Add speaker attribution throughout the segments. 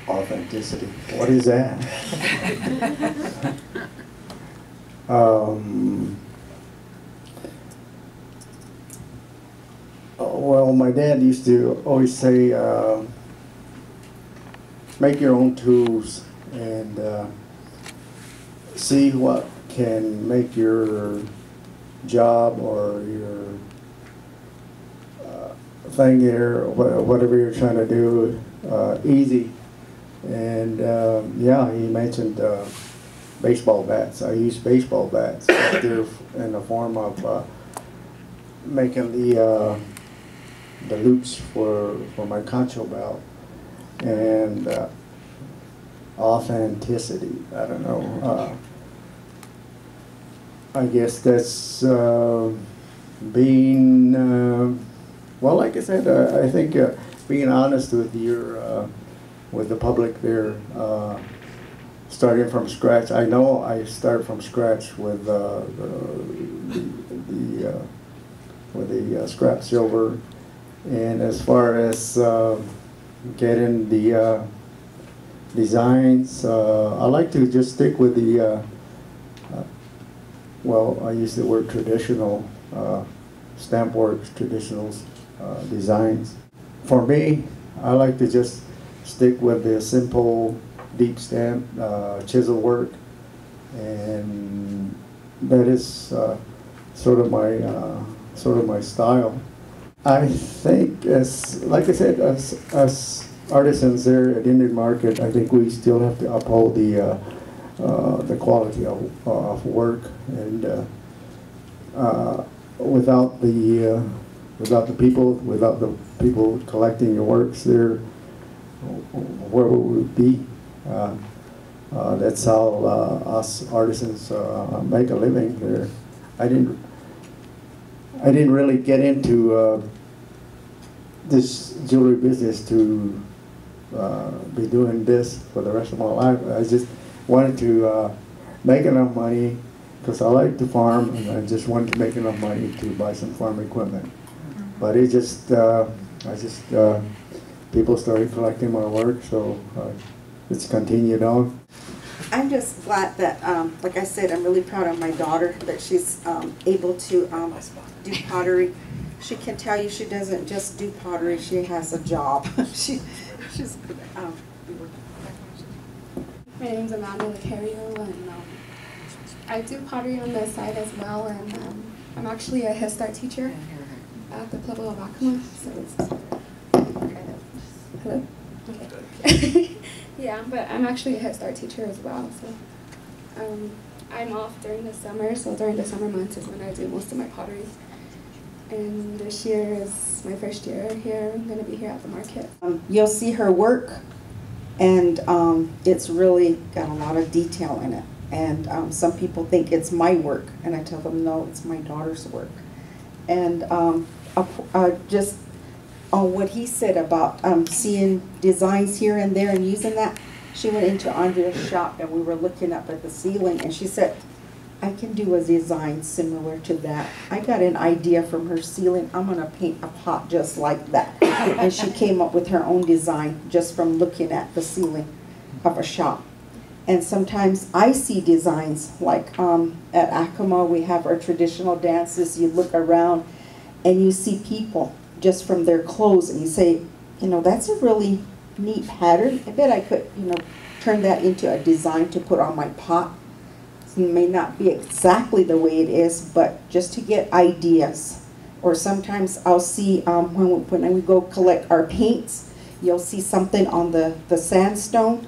Speaker 1: Authenticity. What is that? Well, my dad used to always say, make your own tools and see what can make your job or your thing there, whatever you're trying to do, easy. And yeah, he mentioned baseball bats. I use baseball bats. They're in the form of making the loops for my concho belt. And authenticity, I don't know. I guess that's being, well, like I said, I think being honest with your, with the public there, starting from scratch. I know I start from scratch with the scrap silver, and as far as getting the designs, I like to just stick with the well, I use the word traditional stamp works, traditional designs. For me, I like to just stick with the simple deep stamp chisel work, and that is sort of my style. I think, as like I said, as artisans there at Indian Market, I think we still have to uphold the quality of work, and without the people collecting your works, there, where would we be? That's how us artisans make a living there. I didn't really get into this jewelry business to be doing this for the rest of my life. I just wanted to make enough money, because I like to farm, and I just wanted to make enough money to buy some farm equipment. But it just, people started collecting my work, so it's continued on.
Speaker 2: I'm just glad that, like I said, I'm really proud of my daughter that she's able to do pottery. She can tell you she doesn't just do pottery; she has a job. she's.
Speaker 3: My name's Amanda LUCARIO, and I do pottery on the side as well, and I'm actually a Head Start teacher at the Pueblo of Acoma. So it's hello. Okay. Yeah, but I'm actually a Head Start teacher as well. So I'm off during the summer, so during the summer months is when I do most of my pottery. And this year is my first year here. I'm going to be here at the market.
Speaker 2: You'll see her work, and it's really got a lot of detail in it. And some people think it's my work, and I tell them, no, it's my daughter's work. And just on what he said about seeing designs here and there and using that, she went into Andrea's shop, and we were looking up at the ceiling, and she said, I can do a design similar to that. I got an idea from her ceiling. I'm going to paint a pot just like that. And she came up with her own design just from looking at the ceiling of a shop. And sometimes I see designs like at Acoma, we have our traditional dances. You look around and you see people just from their clothes, and you say, you know, that's a really neat pattern. I bet I could, you know, turn that into a design to put on my pot. It may not be exactly the way it is, but just to get ideas. Or sometimes I'll see when we go collect our paints, you'll see something on the sandstone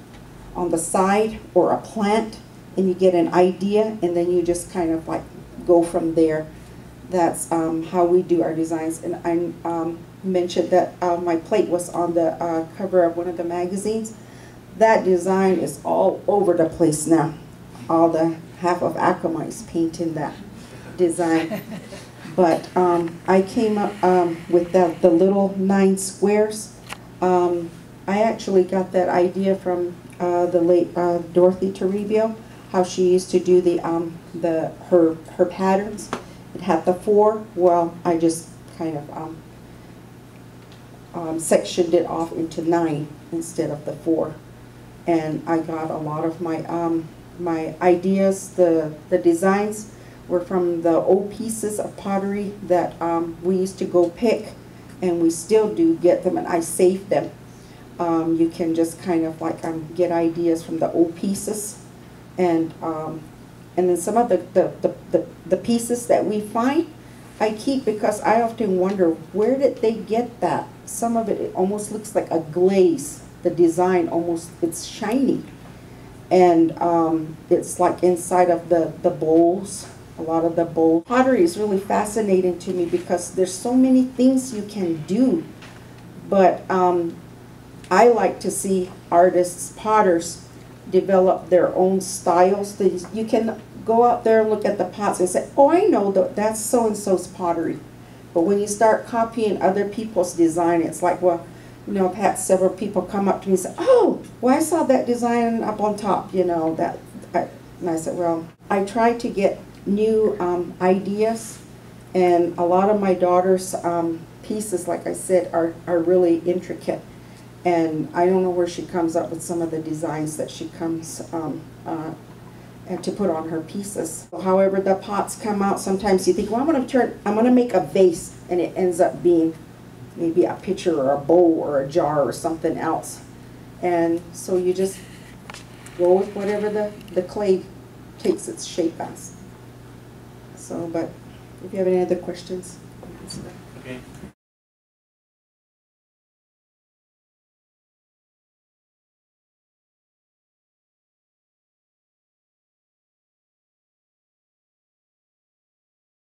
Speaker 2: on the side, or a plant, and you get an idea, and then you just kind of like go from there. That's how we do our designs. And I mentioned that my plate was on the cover of one of the magazines. That design is all over the place now. All the half of Acoma is painting that design. But I came up with the little 9 squares. I actually got that idea from the late Dorothy Toribio, how she used to do her patterns. It had the 4. Well, I just kind of sectioned it off into 9 instead of the 4. And I got a lot of my ideas, the designs were from the old pieces of pottery that we used to go pick, and we still do get them, and I save them. You can just kind of like get ideas from the old pieces, and then some of the pieces that we find, I keep, because I often wonder, where did they get that? Some of it almost looks like a glaze. The design almost, it's shiny. And it's like inside of the bowls, a lot of the bowls. Pottery is really fascinating to me because there's so many things you can do. But I like to see artists, potters, develop their own styles. You can go out there and look at the pots and say, oh, I know that's so-and-so's pottery. But when you start copying other people's design, it's like, well, you know, I've had several people come up to me and say, oh, well, I saw that design up on top, you know, and I said, well, I try to get new ideas, and a lot of my daughter's pieces, like I said, are really intricate. And I don't know where she comes up with some of the designs that she comes and to put on her pieces. However the pots come out, sometimes you think, well, I'm gonna make a vase, and it ends up being maybe a pitcher or a bowl or a jar or something else. And so you just go with whatever the clay takes its shape as. So, but if you have any other questions.
Speaker 4: Okay.